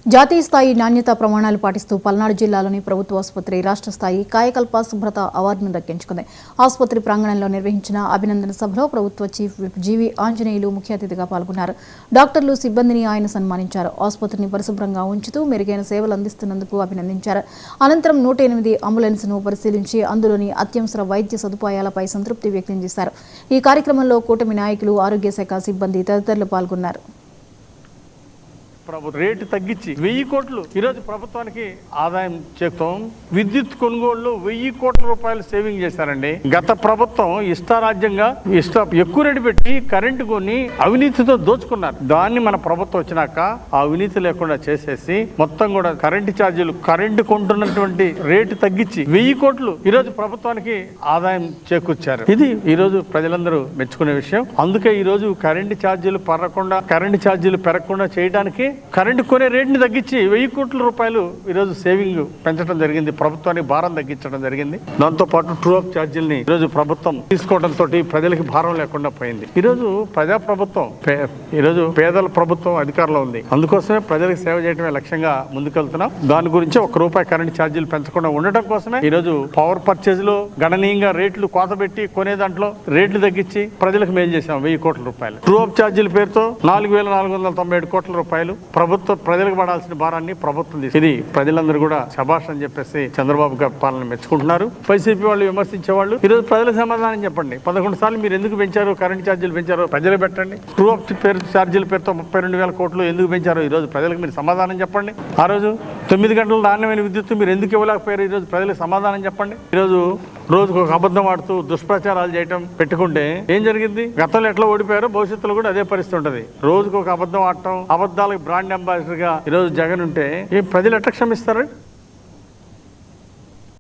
జాతీయ స్థాయి నాణ్యతా ప్రమాణాలు పాటిస్తూ పల్నాడు జిల్లాలోని ప్రభుత్వ ఆసుపత్రి రాష్ట్ర స్థాయి కాయకల్ప శుభ్రత అవార్డును దక్కించుకుంది. ఆసుపత్రి ప్రాంగణంలో నిర్వహించిన అభినందన సభలో ప్రభుత్వ చీఫ్ విప్ జీవి ఆంజనేయులు ముఖ్య అతిథిగా పాల్గొన్నారు. డాక్టర్లు, సిబ్బందిని ఆయన సన్మానించారు. ఆసుపత్రిని పరిశుభ్రంగా ఉంచుతూ మెరుగైన సేవలు అందిస్తున్నందుకు అభినందించారు. అనంతరం 108 అంబులెన్స్ను పరిశీలించి అందులోని అత్యవసర వైద్య సదుపాయాలపై సంతృప్తి వ్యక్తం చేశారు. ఈ కార్యక్రమంలో కూటమి నాయకులు, ఆరోగ్య శాఖ సిబ్బంది తదితరులు పాల్గొన్నారు. రేటు తగ్గించి 1000 కోట్లు ఈరోజు ప్రభుత్వానికి ఆదాయం చేస్తాం. విద్యుత్ కొనుగోళ్లు 1000 కోట్ల రూపాయలు సేవింగ్ చేశారండి. గత ప్రభుత్వం ఇష్టారాజ్యంగా ఎక్కువ రేటు పెట్టి కరెంటు కొని అవినీతితో దోచుకున్నారు. దాన్ని మన ప్రభుత్వం వచ్చినాక ఆ అవినీతి లేకుండా చేసేసి మొత్తం కూడా కరెంటు కొంటున్నటువంటి రేటు తగ్గించి 1000 కోట్లు ఈరోజు ప్రభుత్వానికి ఆదాయం చేకూర్చారు. ఇది ఈరోజు ప్రజలందరూ మెచ్చుకునే విషయం. అందుకే ఈరోజు కరెంటు ఛార్జీలు పెరగకుండా చేయడానికి కరెంటు కొనే రేటుని తగ్గించి 1000 కోట్ల రూపాయలు ఈరోజు సేవింగ్ పెంచడం జరిగింది. ప్రభుత్వానికి భారం తగ్గించడం జరిగింది. దాంతో పాటు ట్రూ అప్ ఛార్జీలని ఈరోజు ప్రభుత్వం తీసుకోవడంతో ప్రజలకి భారం లేకుండా పోయింది. ఈరోజు ఈరోజు పేదల ప్రభుత్వం అధికారంలో ఉంది. అందుకోసమే ప్రజలకు సేవ చేయడమే లక్ష్యంగా ముందుకెళ్తున్నాం. దాని గురించి ₹1 కరెంటు ఛార్జీలు పెంచకుండా ఉండటం కోసమే ఈరోజు పవర్ పర్చేజ్ లో గణనీయంగా రేట్లు కోతబెట్టి కొనే దాంట్లో రేట్లు తగ్గించి ప్రజలకు మేలు చేశాం. 1000 కోట్ల రూపాయలు ట్రూ అప్ ఛార్జీల పేరుతో 4497 కోట్ల రూపాయలు ప్రజలకు పడాల్సిన భారాన్ని ప్రభుత్వం ఇది ప్రజలందరూ కూడా శభాష్ అని చెప్పేసి చంద్రబాబు గారి పాలన మెచ్చుకుంటున్నారు. వైసీపీ వాళ్ళు విమర్శించేవాళ్ళు ఈరోజు ప్రజలకు సమాధానం చెప్పండి. 11 సార్లు మీరు ఎందుకు పెంచారు, కరెంట్ ఛార్జీలు పెంచారో ప్రజలు పెట్టండి. ట్రూ అప్ ఛార్జీల పేరుతో 32,000 కోట్లు ఎందుకు పెంచారో ఈరోజు ప్రజలకు మీరు సమాధానం చెప్పండి. ఆ రోజు 9 గంటల నాణ్యమైన విద్యుత్ మీరు ఎందుకు ఇవ్వలేకపోయారు, ఈరోజు ప్రజలకు సమాధానం చెప్పండి. ఈరోజు రోజుకు ఒక అబద్ధం ఆడుతూ దుష్ప్రచారాలు చేయటం పెట్టుకుంటే ఏం జరిగింది? గతంలో ఎట్లా ఓడిపోయారో భవిష్యత్తులో కూడా అదే పరిస్థితి ఉంటుంది. రోజుకు ఒక అబద్ధం ఆడటం, అబద్ధాలకు బ్రాండ్ అంబాసిడర్ గా ఈరోజు జగన్ ఉంటే ప్రజలు ఎట్లా క్షమిస్తారు?